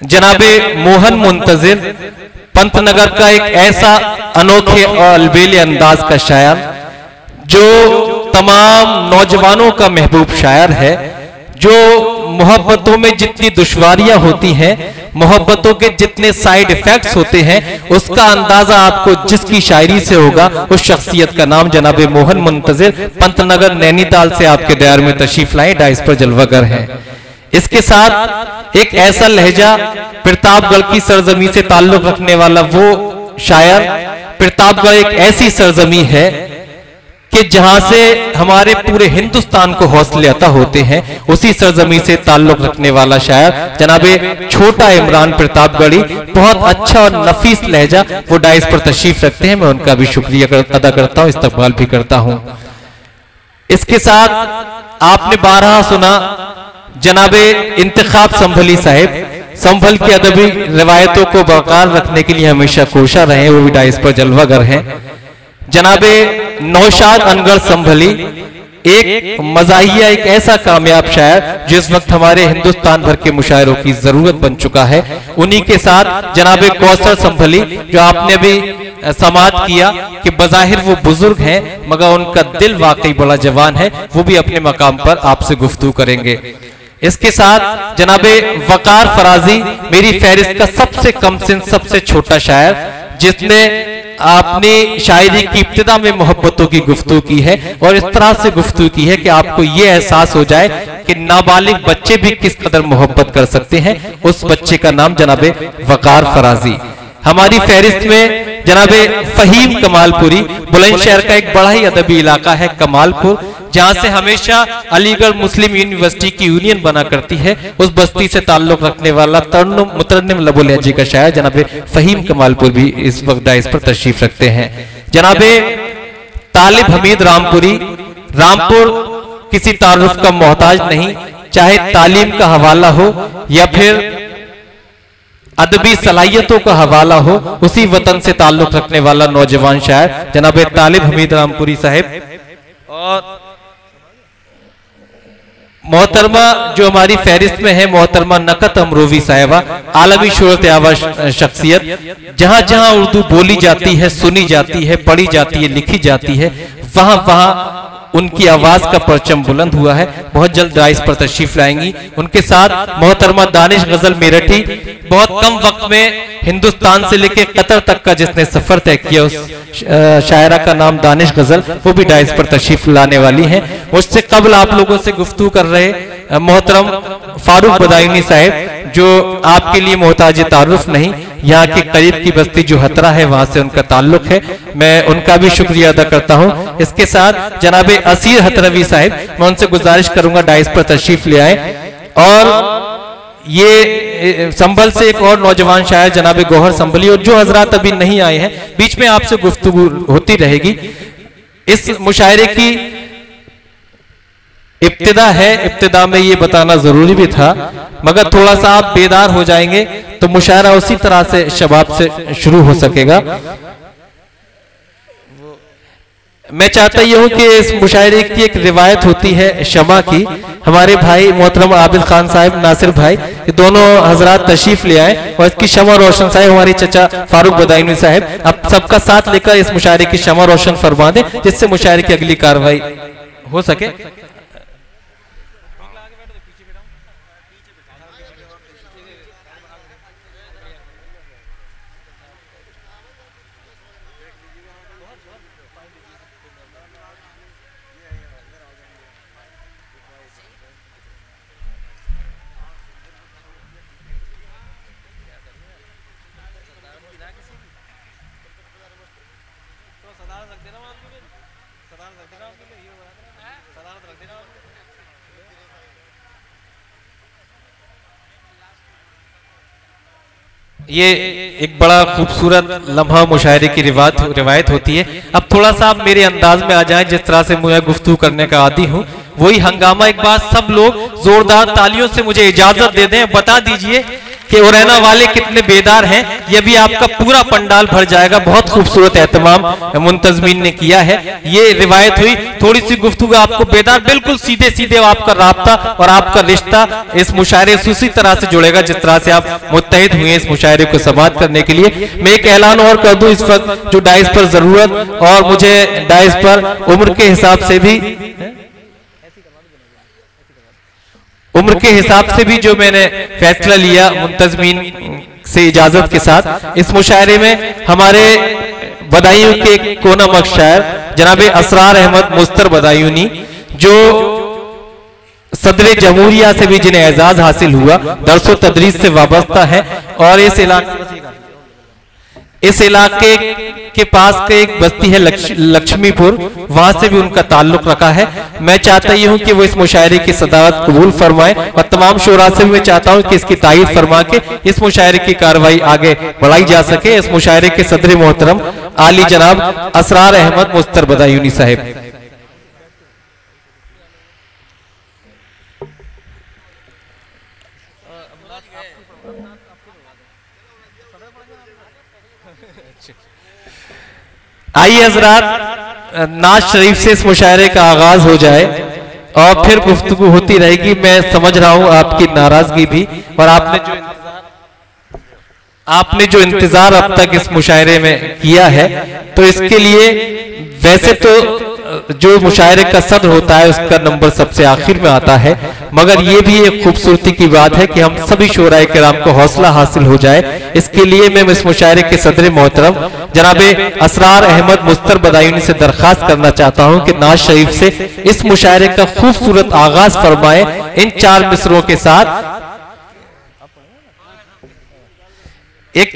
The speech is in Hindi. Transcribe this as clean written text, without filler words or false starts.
जनाबे मोहन मुंतजिर पंतनगर का एक ऐसा अनोखे और अलबेले अंदाज का शायर जो तमाम नौजवानों का महबूब शायर है, जो मोहब्बतों में जितनी दुश्वारियां होती हैं, मोहब्बतों के जितने साइड इफेक्ट्स होते हैं, उसका अंदाजा आपको जिसकी शायरी से होगा, उस शख्सियत का नाम जनाबे मोहन मुंतजिर पंतनगर नैनीताल से आपके दयार में तशरीफ लाए डाइस पर जलवागर हैं। इसके साथ एक ऐसा लहजा प्रतापगढ़ की सरजमी से ताल्लुक रखने वाला वो शायर, प्रतापगढ़ एक ऐसी सरजमी है कि जहां से हमारे पूरे हिंदुस्तान को हौसले अता होते हैं, उसी सरजमी से ताल्लुक रखने वाला शायर जनाबे छोटा इमरान प्रतापगढ़ी, बहुत अच्छा और नफीस लहजा वो डाइस पर तशरीफ रखते हैं। मैं उनका भी शुक्रिया अदा करता हूं, इस्तकबाल भी करता हूं। इसके साथ आपने बारहा सुना जनाबे इंतखाब संभली साहिब, संभल की अदबी रिवायतों को बरकरार रखने के लिए हमेशा कोशा रहे, वो भी डाइस पर जलवागर हैं। जनाबे नौशाद अनगर संभली एक मज़ाहिया, एक ऐसा कामयाब शायर जो इस वक्त हमारे हिंदुस्तान भर के मुशायरों की जरूरत बन चुका है। उन्हीं के साथ जनाबे कौसर संभली, जो आपने भी समाअत किया कि बज़ाहिर वो बुजुर्ग हैं मगर उनका दिल वाकई बड़ा जवान है, वो भी अपने मकाम पर आपसे गुफ्तगू करेंगे। इसके साथ जनाबे वकार फराजी, मेरी फहरिस्त का सबसे कम सिन सबसे छोटा शायर, जिसने आपने शायरी की इब्तिदा में मोहब्बतों की गुफ्तगू की है और इस तरह से गुफ्तगू की है कि आपको ये एहसास हो जाए कि नाबालिग बच्चे भी किस कदर मोहब्बत कर सकते हैं। उस बच्चे का नाम जनाबे वकार फराजी। हमारी फहरिस्त में जनाबे फहीम कमालपुरी, बुलंदशहर का एक बड़ा ही अदबी इलाका है कमालपुर, जहां से हमेशा अलीगढ़ मुस्लिम यूनिवर्सिटी की यूनियन बना करती है, उस बस्ती से ताल्लुक रखने वाला तर्नुम मुतरन्निम लबो लहजे का शायर जनाबे फहीम कमालपुर भी इस वक्त डाइस पर तशरीफ रखते हैं। जनाबे तालिब हमीद रामपुरी, रामपुर किसी तारुफ का मोहताज नहीं, चाहे तालीम का हवाला हो या फिर अदबी सलाहियतों का हवाला हो, उसी वतन से ताल्लुक रखने वाला नौजवान शायर जनाबे तालिब हमीद रामपुरी साहिब। और मोहतरमा जो हमारी फहरिस्त में है मोहतरमा नकत अमरोवी साहिबा, आलमी शोहरत यावा शख्सियत, जहां जहां उर्दू बोली जाती है, सुनी जाती है, पढ़ी जाती है, लिखी जाती है, वहां वहां उनकी आवाज का परचम बुलंद हुआ है। बहुत जल्द डाइस पर तशरीफ लाएंगी। उनके साथ मोहतरमा दानिश गजल मेरठी, बहुत कम वक्त में हिंदुस्तान से लेकर कतर तक का जिसने सफर तय किया, उस शायरा का नाम दानिश गजल, वो भी डाइस पर तशरीफ लाने वाली हैं। मुझसे कबल आप लोगों से गुफ्तगू कर रहे मोहतरम फारूक बदायूनी साहब, जो आपके लिए मोहताज तारुफ नहीं, यहाँ के करीब की बस्ती जो हतरा है वहां से उनका ताल्लुक है, मैं उनका भी शुक्रिया अदा करता हूँ। इसके साथ जनाबे असीर हतरवी साहब, मैं उनसे गुजारिश करूंगा डाइस पर तशरीफ ले आए। और ये संभल से एक और नौजवान शायर जनाबे गौहर संभली, और जो हजरात अभी नहीं आए हैं, बीच में आपसे गुफ्तगू होती रहेगी। इस मुशायरे की इब्तिदा है, इब्तिदा में ये बताना जरूरी भी था, मगर थोड़ा सा आप बेदार हो जाएंगे तो मुशायरा उसी तरह से शबाब से शुरू हो सकेगा। मैं चाहता ये हूं कि इस मुशायरे की एक रिवायत होती है शमा की, हमारे भाई मोहतरम आबिद खान साहब, नासिर भाई, ये दोनों हजरात तशरीफ ले आए और इसकी शमा रोशन साहब हमारे चचा फारूक बदायूनी साहब, अब सबका साथ लेकर इस मुशायरे की शमा रोशन फरमा दें, जिससे मुशायरे की अगली कार्रवाई हो सके। ये एक बड़ा खूबसूरत लम्हा मुशायरे की रिवायत होती है। अब थोड़ा सा आप मेरे अंदाज में आ जाएं, जिस तरह से मुझे गुफ्तगू करने का आदी हूँ, वही हंगामा। एक बात, सब लोग जोरदार तालियों से मुझे इजाजत दे दें, बता दीजिए कि उरैना वाले कितने बेदार हैं, ये भी आपका पूरा पंडाल भर जाएगा। बहुत खूबसूरत एहतमाम मुंतजमीन ने किया है। ये रिवायत हुई, थोड़ी सी गुफ्तगू आपको बेदार, बिल्कुल सीधे सीधे आपका राब्ता और आपका रिश्ता इस मुशायरे से उसी तरह से जुड़ेगा जिस तरह से आप मुत्तहिद हुए इस मुशायरे को समाप्त करने के लिए। मैं एक ऐलान और कर दूं, इस वक्त जो डाइस पर जरूरत और मुझे डाइस पर उम्र के हिसाब से भी जो मैंने फैसला लिया मुंतजमीन से इजाजत के साथ, इस मुशायरे में हमारे बदायूं के कोना मक्ष शायर जनाब असरार अहमद मुस्तर बदायूनी, जो सदर जमहूरिया से भी जिन्हें एजाज हासिल हुआ, दरसो तदरीस से वाबस्ता है और इस इलाके के पास के एक बस्ती है लक्ष्मीपुर, वहां से भी उनका ताल्लुक रखा है। मैं चाहता ही हूं कि वो इस मुशायरे की सदावत कबूल फरमाए और तमाम शोरा से भी मैं चाहता हूं कि इसकी तारीफ फरमा के इस मुशायरे की कार्रवाई आगे बढ़ाई जा सके। इस मुशायरे के सदर मोहतरम आली जनाब असरार अहमद मुस्तर बदायूनी साहिब। आइए हजरात, नाज शरीफ से इस मुशायरे का आगाज हो जाए और फिर गुफ्तगू होती रहेगी। मैं समझ रहा हूं आपकी नाराजगी भी, और आपने जो इंतजार अब तक इस मुशायरे में किया है, तो इसके लिए वैसे तो जो मुशायरे का सदर होता है उसका नंबर सबसे आखिर में आता है, मगर ये भी एक खूबसूरती की बात है कि हम सभी शोराए किराम को हौसला हासिल हो जाए। इसके लिए मैं इस मुशायरे के सदर मोहतरम जनाबे असरार अहमद मुस्तर बदायूनी से दरखास्त करना चाहता हूं कि नाज शरीफ से इस मुशायरे का खूबसूरत आगाज फरमाए इन 4 मिसरों के साथ। एक